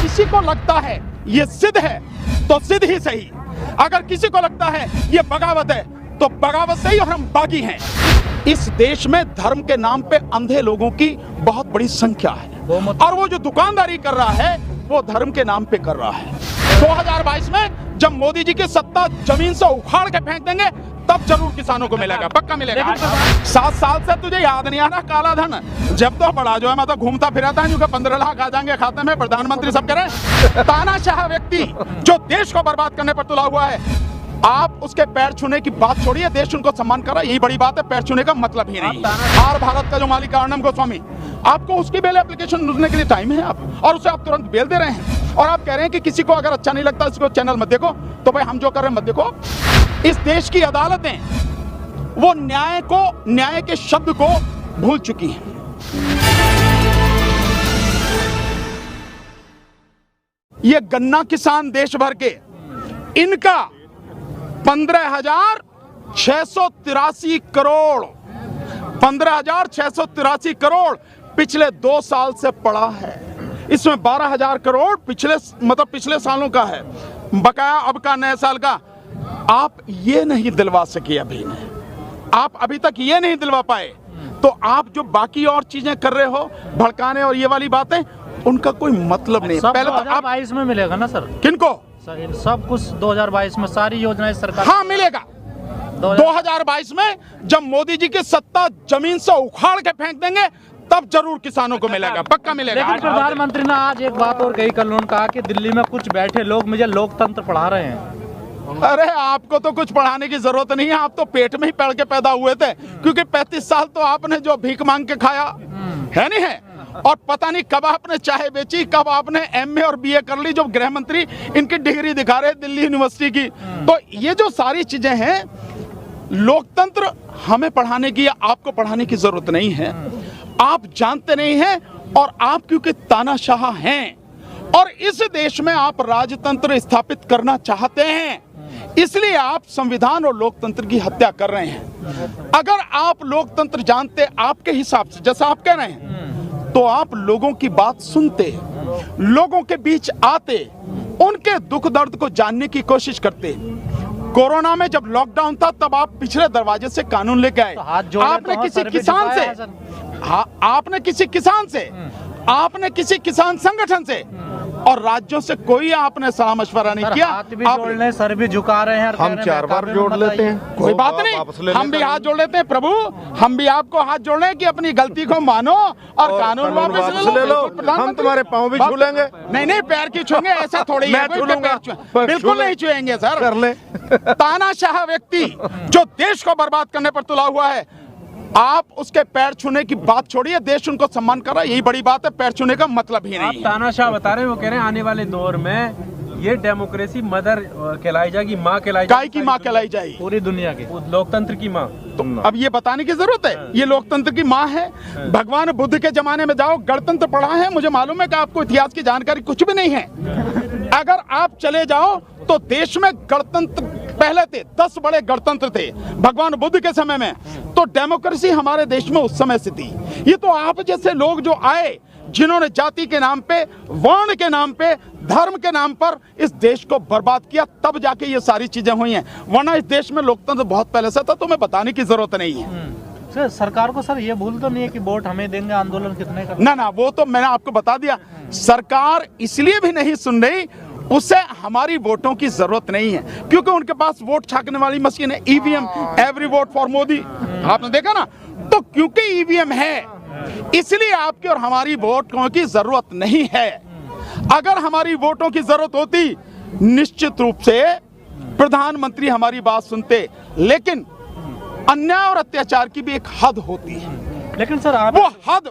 किसी को लगता है ये सिद्ध है तो सिद्ध ही सही, अगर किसी को लगता है ये बगावत है तो बगावत सही, और हम बागी हैं। इस देश में धर्म के नाम पे अंधे लोगों की बहुत बड़ी संख्या है, और वो जो दुकानदारी कर रहा है वो धर्म के नाम पे कर रहा है। 2022 में जब मोदी जी की सत्ता जमीन से उखाड़ के फेंक देंगे तब जरूर किसानों को मिलेगा, पक्का मिलेगा। 7 साल से तुझे याद नहीं आ रहा काला धन? जब तो बड़ा जो है मैं तो घूमता फिराता हूँ, 15 लाख आ जाएंगे खाते में, प्रधानमंत्री सब कह रहे हैं। तानाशाह व्यक्ति जो देश को बर्बाद करने पर तुला हुआ है, आप उसके पैर छूने की बात छोड़िए, देश उनको सम्मान कर रहा है, यही बड़ी बात है। पैर छूने का मतलब ही नहीं है। आर भारत का जो मालिक अर्णब गोस्वामी, आपको उसकी बेल एप्लीकेशन ढूंढने के लिए टाइम है आप, और उसे आप तुरंत बेल दे रहे हैं, और आप कह रहे हैं कि किसी को अगर अच्छा नहीं लगता इसको चैनल मत देखो। तो भाई हम जो कर रहे हैं मत देखो। इस देश की अदालतें वो न्याय के शब्द को भूल चुकी हैं। ये गन्ना किसान देश भर के, इनका 15,683 करोड़ 15,683 करोड़ पिछले 2 साल से पड़ा है। इसमें 12,000 करोड़ पिछले सालों का है, बकाया अब का नए साल का। आप ये नहीं दिलवा सके अभी ने, आप अभी तक ये नहीं दिलवा पाए, तो आप जो बाकी और चीजें कर रहे हो, भड़काने और ये वाली बातें, उनका कोई मतलब नहीं। पहले तो 2022 में मिलेगा ना सर? किनको? सब कुछ 2022 में सारी योजनाएं सरकार, हाँ मिलेगा। 2022 में जब मोदी जी की सत्ता जमीन से उखाड़ के फेंक देंगे तब जरूर किसानों को मिलेगा, पक्का मिलेगा। लेकिन प्रधानमंत्री ने आज एक बात और कही, कल उन्होंने कहा कि दिल्ली में कुछ बैठे लोग मुझे लोकतंत्र पढ़ा रहे हैं। अरे आपको तो कुछ पढ़ाने की जरूरत नहीं है, आप तो पेट में ही पढ़ के पैदा हुए थे, क्योंकि 35 साल तो आपने जो भीख मांग के खाया है नहीं है, और पता नहीं कब आपने चाय बेची, कब आपने एमए और बीए कर ली, जो गृह मंत्री इनकी डिग्री दिखा रहे दिल्ली यूनिवर्सिटी की। तो ये जो सारी चीजें हैं, लोकतंत्र हमें पढ़ाने की या आपको पढ़ाने की जरूरत नहीं है। आप जानते नहीं हैं, और आप क्योंकि तानाशाह हैं और इस देश में आप राजतंत्र स्थापित करना चाहते हैं, इसलिए आप संविधान और लोकतंत्र की हत्या कर रहे हैं। अगर आप लोकतंत्र जानते आपके हिसाब से, जैसा आप कह रहे हैं, तो आप लोगों की बात सुनते, लोगों के बीच आते, उनके दुख दर्द को जानने की कोशिश करते। कोरोना में जब लॉकडाउन था तब आप पिछले दरवाजे से कानून लेके आए। आपने किसी किसान से, आपने किसी किसान संगठन से और राज्यों से कोई आपने सलाह मशवरा नहीं किया। हाथ भी जोड़ रहे हैं, सर भी झुका रहे हैं, हम 4 बार जोड़ लेते हैं, कोई बात नहीं, हम भी हाथ जोड़ लेते हैं। प्रभु, हम भी आपको हाथ जोड़ रहे हैं कि अपनी गलती को मानो और कानून वापस ले लो। हम तुम्हारे पाँव भी छू लेंगे। नहीं, पैर की छूएंगे, ऐसा थोड़ी है। बिल्कुल नहीं छुएंगे सर। कर ले। तानाशाह व्यक्ति जो देश को बर्बाद करने पर तुला हुआ है, आप उसके पैर छूने की बात छोड़िए, देश उनको सम्मान कर रहा है, यही बड़ी बात है। पैर छूने का मतलब ही नहीं है। आप तानाशाह बता रहे हैं, वो कह रहे हैं आने वाले दौर में ये डेमोक्रेसी मदर कहलाई जाएगी, माँ कहलाई जाएगी। काय की माँ कहलाई जाएगी? पूरी दुनिया की लोकतंत्र की माँ। तो अब ये बताने की जरूरत है, ये लोकतंत्र की माँ है। भगवान बुद्ध के जमाने में जाओ, गणतंत्र पढ़ा है, मुझे मालूम है कि आपको इतिहास की जानकारी कुछ भी नहीं है। अगर आप चले जाओ तो देश में गणतंत्र पहले थे, 10 बड़े गणतंत्र थे भगवान बुद्ध के समय में, तो डेमोक्रेसी हमारे देश में उस समय से थी। ये तो आप जैसे लोग जो आए, जिन्होंने जाति के नाम पे, वर्ण के नाम पे, धर्म के नाम पर इस देश को बर्बाद किया, तब जाके ये सारी चीजें हुई हैं। वरना इस देश में लोकतंत्र बहुत पहले से था, तुम्हें बताने की जरूरत नहीं है। सर, सरकार को सर ये भूल तो नहीं है कि वोट हमें देंगे, आंदोलन कितने का? ना, वो तो मैंने आपको बता दिया। सरकार इसलिए भी नहीं सुन रही, उसे हमारी वोटों की जरूरत नहीं है, क्योंकि उनके पास वोट छापने वाली मशीन है, EVM, every vote for Modi. आपने देखा ना, तो क्योंकि ईवीएम है इसलिए आपकी और हमारी वोटों की जरूरत नहीं है। अगर हमारी वोटों की जरूरत होती, निश्चित रूप से प्रधानमंत्री हमारी बात सुनते, लेकिन अन्याय और अत्याचार की भी एक हद होती है। लेकिन सर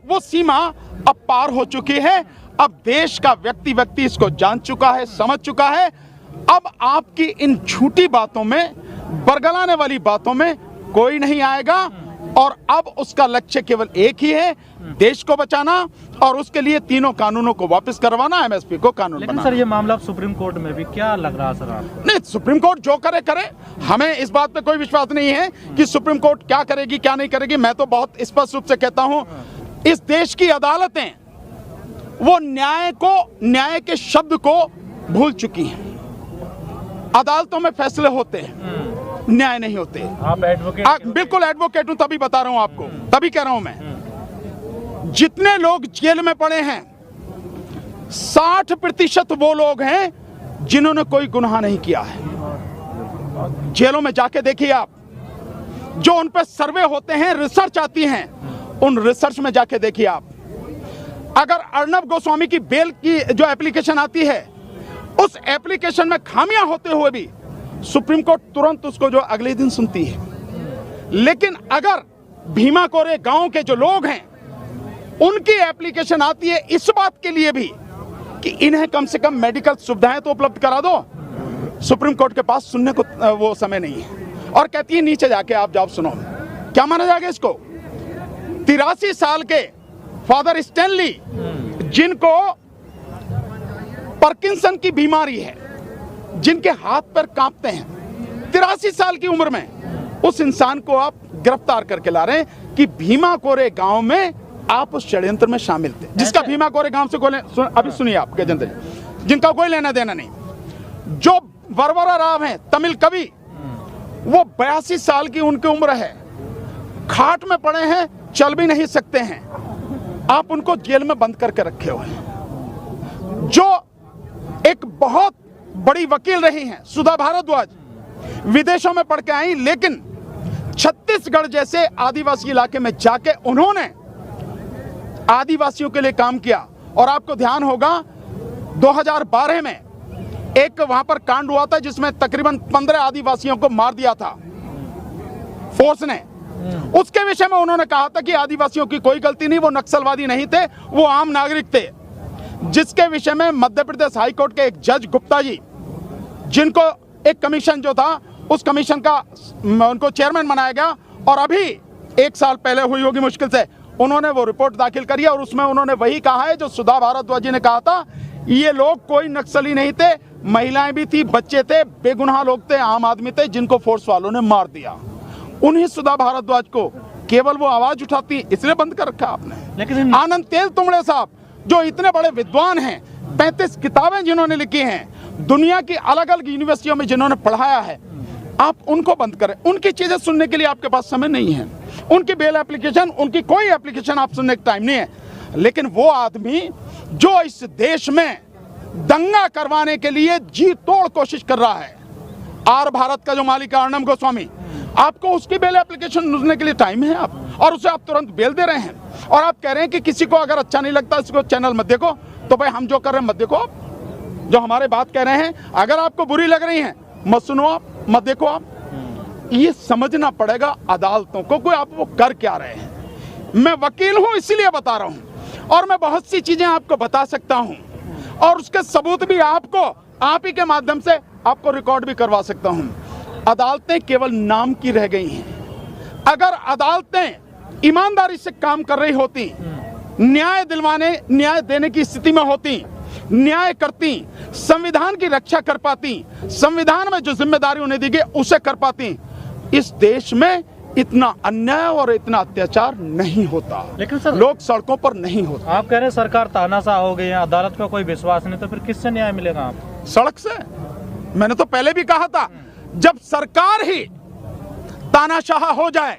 वो सीमा अब पार हो चुकी है। अब देश का व्यक्ति इसको जान चुका है, समझ चुका है। अब आपकी इन झूठी बातों में, बरगलाने वाली बातों में कोई नहीं आएगा, और अब उसका लक्ष्य केवल एक ही है, देश को बचाना, और उसके लिए तीनों कानूनों को वापस करवाना, एमएसपी को कानून बनाना। लेकिन सर ये मामला सुप्रीम कोर्ट में भी, क्या लग रहा है सर आपको? नहीं, सुप्रीम कोर्ट जो करे, हमें इस बात पे कोई विश्वास नहीं है कि सुप्रीम कोर्ट क्या करेगी क्या नहीं करेगी। मैं तो बहुत स्पष्ट रूप से कहता हूं, इस देश की अदालतें वो न्याय के शब्द को भूल चुकी हैं। अदालतों में फैसले होते हैं, न्याय नहीं होते। आप एडवोकेट बिल्कुल एडवोकेट हूं, तभी बता रहा हूं आपको, तभी कह रहा हूं मैं। जितने लोग जेल में पड़े हैं 60% वो लोग हैं जिन्होंने कोई गुनाह नहीं किया है। जेलों में जाके देखिए आप, जो उन पर सर्वे होते हैं, रिसर्च आती हैं, उन रिसर्च में जाके देखिए आप। अगर अर्नब गोस्वामी की बेल की जो एप्लीकेशन आती है, उस एप्लीकेशन में खामियां होते हुए भी सुप्रीम कोर्ट तुरंत उसको जो अगले दिन सुनती है। लेकिन अगर भीमा कोरे गांव के जो लोग हैं, उनकी एप्लीकेशन आती है इस बात के लिए भी कि इन्हें कम से कम मेडिकल सुविधाएं तो उपलब्ध करा दो, सुप्रीम कोर्ट के पास सुनने को वो समय नहीं है, और कहती है नीचे जाके आप जाओ सुनो। क्या माना जाएगा इसको? 83 साल के फादर स्टैनली, जिनको पार्किंसन की बीमारी है, जिनके हाथ पैर कांपते हैं, 83 साल की उम्र में उस इंसान को आप गिरफ्तार करके ला रहे हैं कि भीमा कोरे गांव में आप उस षड्यंत्र में शामिल थे, जिसका भीमा कोरे गांव से कोई अभी सुनिए आप गजेंद्र जी, जिनका कोई लेना देना नहीं। जो वरवरा राव हैं, तमिल कवि, वो 82 साल की उनकी उम्र है, खाट में पड़े हैं, चल भी नहीं सकते हैं, आप उनको जेल में बंद करके रखे हुए हैं। जो एक बहुत बड़ी वकील रही हैं, सुधा भारद्वाज, विदेशों में पढ़ के आई, लेकिन छत्तीसगढ़ जैसे आदिवासी इलाके में जाके उन्होंने आदिवासियों के लिए काम किया। और आपको ध्यान होगा 2012 में एक वहां पर कांड हुआ था जिसमें तकरीबन 15 आदिवासियों को मार दिया था फोर्स ने। उसके विषय में उन्होंने कहा था कि आदिवासियों की कोई गलती नहीं, वो नक्सलवादी नहीं थे, वो आम नागरिक थे। जिसके विषय में मध्य प्रदेश हाई कोर्ट के एक जज गुप्ता जी, जिनको एक कमीशन जो था, उस कमीशन का उनको चेयरमैन बनाया गया, और अभी 1 साल पहले हुई होगी मुश्किल से, उन्होंने वो रिपोर्ट दाखिल करी और उसमें उन्होंने वही कहा है जो सुधा भारद्वाज जी ने कहा था। ये लोग कोई नक्सली नहीं थे, महिलाएं भी थी, बच्चे थे, बेगुनाह लोग थे, आम आदमी थे, जिनको फोर्स वालों ने मार दिया। उन्हीं सुधा भारद्वाज को केवल वो आवाज उठाती इसलिए बंद कर रखा आपने। लेकिन आनंद तेल तुमड़े साहब, जो इतने बड़े विद्वान हैं, 35 किताबें जिन्होंने लिखी हैं, दुनिया की अलग अलग यूनिवर्सिटियों में जिन्होंने पढ़ाया है, आप उनको बंद करें। उनकी चीजें सुनने के लिए आपके पास समय नहीं है, उनकी बेल एप्लीकेशन, उनकी कोई एप्लीकेशन आप सुनने का टाइम नहीं है। लेकिन वो आदमी जो इस देश में दंगा करवाने के लिए जी तोड़ कोशिश कर रहा है, आर भारत का जो मालिक है अर्नब गोस्वामी, आपको उसकी बेल एप्लीकेशन सुनने के लिए टाइम है आप, और उसे आप तुरंत बेल दे रहे हैं। और आप कह रहे हैं कि किसी को अगर अच्छा नहीं लगता इसको चैनल मत देखो, तो भाई हम जो कर रहे हैं मत देखो आप, जो हमारे बात कह रहे हैं अगर आपको बुरी लग रही है मत सुनो आप, मत देखो आप। ये समझना पड़ेगा अदालतों को कोई आप वो कर क्या रहे हैं। मैं वकील हूं इसलिए बता रहा हूं, और मैं बहुत सी चीजें आपको बता सकता हूं, और उसके सबूत भी आपको आप ही के माध्यम से आपको रिकॉर्ड भी करवा सकता हूं। अदालतें केवल नाम की रह गई हैं। अगर अदालतें ईमानदारी से काम कर रही होती, न्याय देने की स्थिति में होती, न्याय करती, संविधान की रक्षा कर पाती, संविधान में जो जिम्मेदारी उन्हें दी गई उसे कर पाती, इस देश में इतना अन्याय और इतना अत्याचार नहीं होता। लेकिन सर, लोग सड़कों पर नहीं होते। आप कह रहे हैं सरकार तानाशाह हो गई है, अदालत का कोई विश्वास नहीं, तो फिर किससे न्याय मिलेगा? आप सड़क से। मैंने तो पहले भी कहा था, जब सरकार ही तानाशाह हो जाए,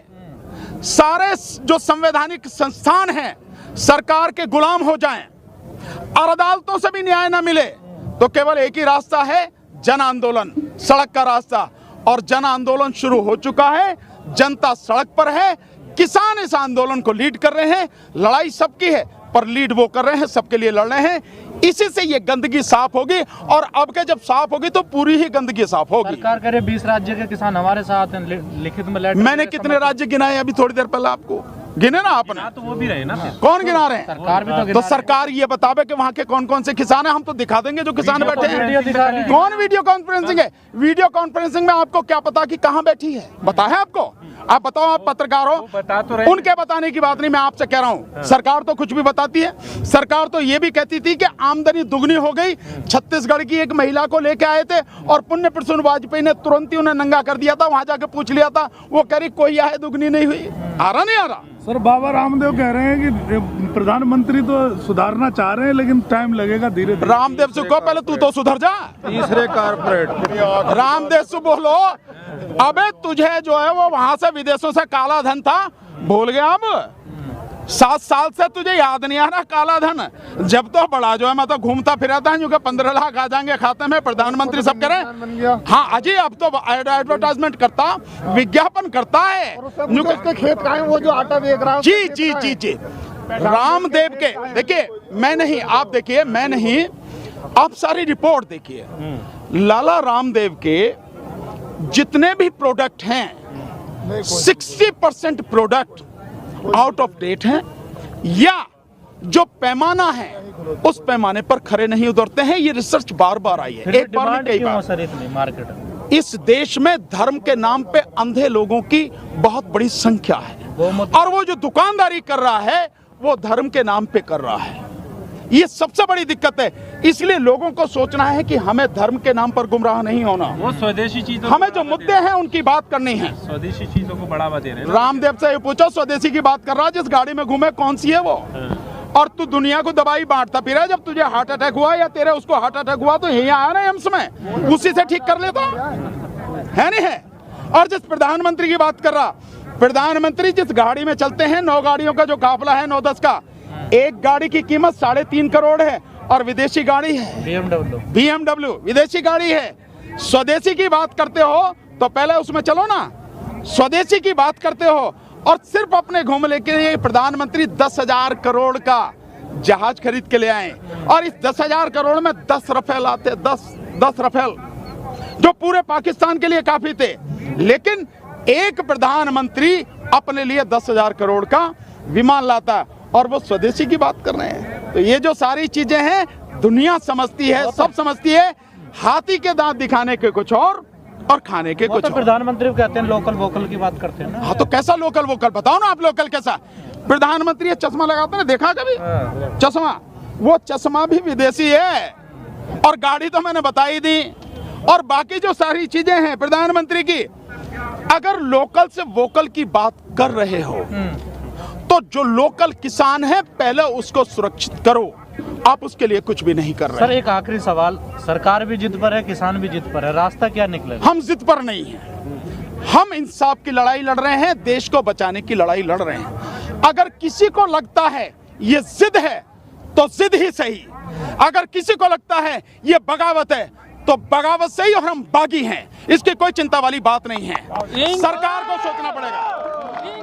सारे जो संवैधानिक संस्थान हैं सरकार के गुलाम हो जाएं, और अदालतों से भी न्याय ना मिले, तो केवल एक ही रास्ता है, जन आंदोलन, सड़क का रास्ता। और जन आंदोलन शुरू हो चुका है, जनता सड़क पर है, किसान इस आंदोलन को लीड कर रहे हैं। लड़ाई सबकी है, पर लीड वो कर रहे हैं, सबके लिए लड़ रहे हैं। इसी से ये गंदगी साफ होगी, और अब के जब साफ होगी तो पूरी ही गंदगी साफ होगी। सरकार कह रहे 20 राज्य के किसान हमारे साथ हैं, लिखित में लेटर। मैंने कितने राज्य गिनाए अभी थोड़ी देर पहले आपको? गिने ना आपने? तो वो भी रहे ना फिर। कौन गिना रहे हैं? सरकार भी तो गिना तो रही है। सरकार ये बतावे कि वहाँ के कौन कौन से किसान हैं, हम तो दिखा देंगे जो किसान बैठे हैं। कौन वीडियो कॉन्फ्रेंसिंग है? वीडियो कॉन्फ्रेंसिंग में आपको क्या पता कि कहाँ बैठी है? पता है आपको? आप बताओ, आप पत्रकार हो, बता तो रहे। उनके बताने की बात नहीं, मैं आपसे कह रहा हूँ। सरकार तो कुछ भी बताती है। सरकार तो ये भी कहती थी कि आमदनी दुगनी हो गई। छत्तीसगढ़ की एक महिला को लेके आए थे और पुण्य प्रसून वाजपेयी ने तुरंत ही उन्हें नंगा कर दिया था। वहां जाके पूछ लिया था, वो कह रही कोई आए दुगनी नहीं हुई। आ रहा नहीं आ रहा? सर बाबा रामदेव कह रहे हैं कि प्रधानमंत्री तो सुधारना चाह रहे हैं लेकिन टाइम लगेगा, धीरे धीरे। रामदेव से कहो पहले तू तो सुधर जा। तीसरे कारपोरेट रामदेव से बोलो, अबे तुझे जो है वो वहां से विदेशों से काला धन था, भूल गया अब? 7 साल से तुझे याद नहीं आ रहा काला धन? जब तो बड़ा जो है मैं तो घूमता फिराता हूँ क्योंकि 15 लाख आ जाएंगे खाते में, प्रधानमंत्री सब करें। हाँ अजय अब तो एडवर्टाइजमेंट करता, विज्ञापन करता है। उसके खेत का है वो जो आटा बेच रहा है। जी जी जी जी रामदेव के देखिए, मैं नहीं, आप देखिए, मैं नहीं, आप सारी रिपोर्ट देखिए। लाला रामदेव के जितने भी प्रोडक्ट हैं 60% प्रोडक्ट आउट ऑफ डेट हैं या जो पैमाना है उस पैमाने पर खरे नहीं उतरते हैं। ये रिसर्च बार बार आई है, एक बार नहीं कई बार। सर इतनी मार्केट में इस देश में धर्म के नाम पे अंधे लोगों की बहुत बड़ी संख्या है और वो जो दुकानदारी कर रहा है वो धर्म के नाम पे कर रहा है। ये सबसे बड़ी दिक्कत है। इसलिए लोगों को सोचना है कि हमें धर्म के नाम पर गुमराह नहीं होना। वो स्वदेशी चीजों हमें जो मुद्दे हैं उनकी बात करनी है। स्वदेशी चीजों को बढ़ावा दे रहे हैं। रामदेव से ये पूछो, स्वदेशी की बात कर रहा है, जिस गाड़ी में घूमे कौन सी है वो? और तू दुनिया को दवाई बांटता फिरा। जब तुझे हार्ट अटैक हुआ या तेरे उसको हार्ट अटैक हुआ तो यही आया ना एम्स में, उसी से ठीक कर लेता है नहीं है? और जिस प्रधानमंत्री की बात कर रहा, प्रधानमंत्री जिस गाड़ी में चलते हैं, 9 गाड़ियों का जो काफिला है 9-10 का, एक गाड़ी की कीमत 3.5 करोड़ है और विदेशी गाड़ी है BMW विदेशी गाड़ी है। स्वदेशी की बात करते हो तो पहले उसमें चलो ना। स्वदेशी की बात करते हो और सिर्फ अपने घूमने के लिए प्रधानमंत्री 10,000 करोड़ का जहाज खरीद के ले आए और इस 10,000 करोड़ में 10 रफेल आते, 10 रफेल जो पूरे पाकिस्तान के लिए काफी थे। लेकिन एक प्रधानमंत्री अपने लिए 10,000 करोड़ का विमान लाता है और वो स्वदेशी की बात कर रहे हैं। तो ये जो सारी चीजें हैं दुनिया समझती है, सब समझती है। हाथी के दांत दिखाने के कुछ और खाने के कुछ तो और। प्रधानमंत्री कहते हैं लोकल वोकल की बात करते हैं ना। हाँ तो कैसा लोकल वोकल बताओ ना आप, लोकल कैसा? प्रधानमंत्री ये चश्मा लगाते हैं, देखा कभी चश्मा? वो चश्मा भी विदेशी है और गाड़ी तो मैंने बताई दी और बाकी जो सारी चीजें हैं प्रधानमंत्री की। अगर लोकल से वोकल की बात कर रहे हो तो जो लोकल किसान है पहले उसको सुरक्षित करो। आप उसके लिए कुछ भी नहीं कर रहे। सर एक आखिरी सवाल, सरकार भी जिद पर है, किसान भी जिद पर है, रास्ता क्या निकलेगा? हम जिद पर नहीं हैं, हम इंसाफ की लड़ाई लड़ रहे हैं, देश को बचाने की लड़ाई लड़ रहे हैं। अगर किसी को लगता है ये जिद है तो जिद ही सही, अगर किसी को लगता है ये बगावत है तो बगावत सही और हम बागी हैं, इसकी कोई चिंता वाली बात नहीं है। सरकार को सोचना पड़ेगा।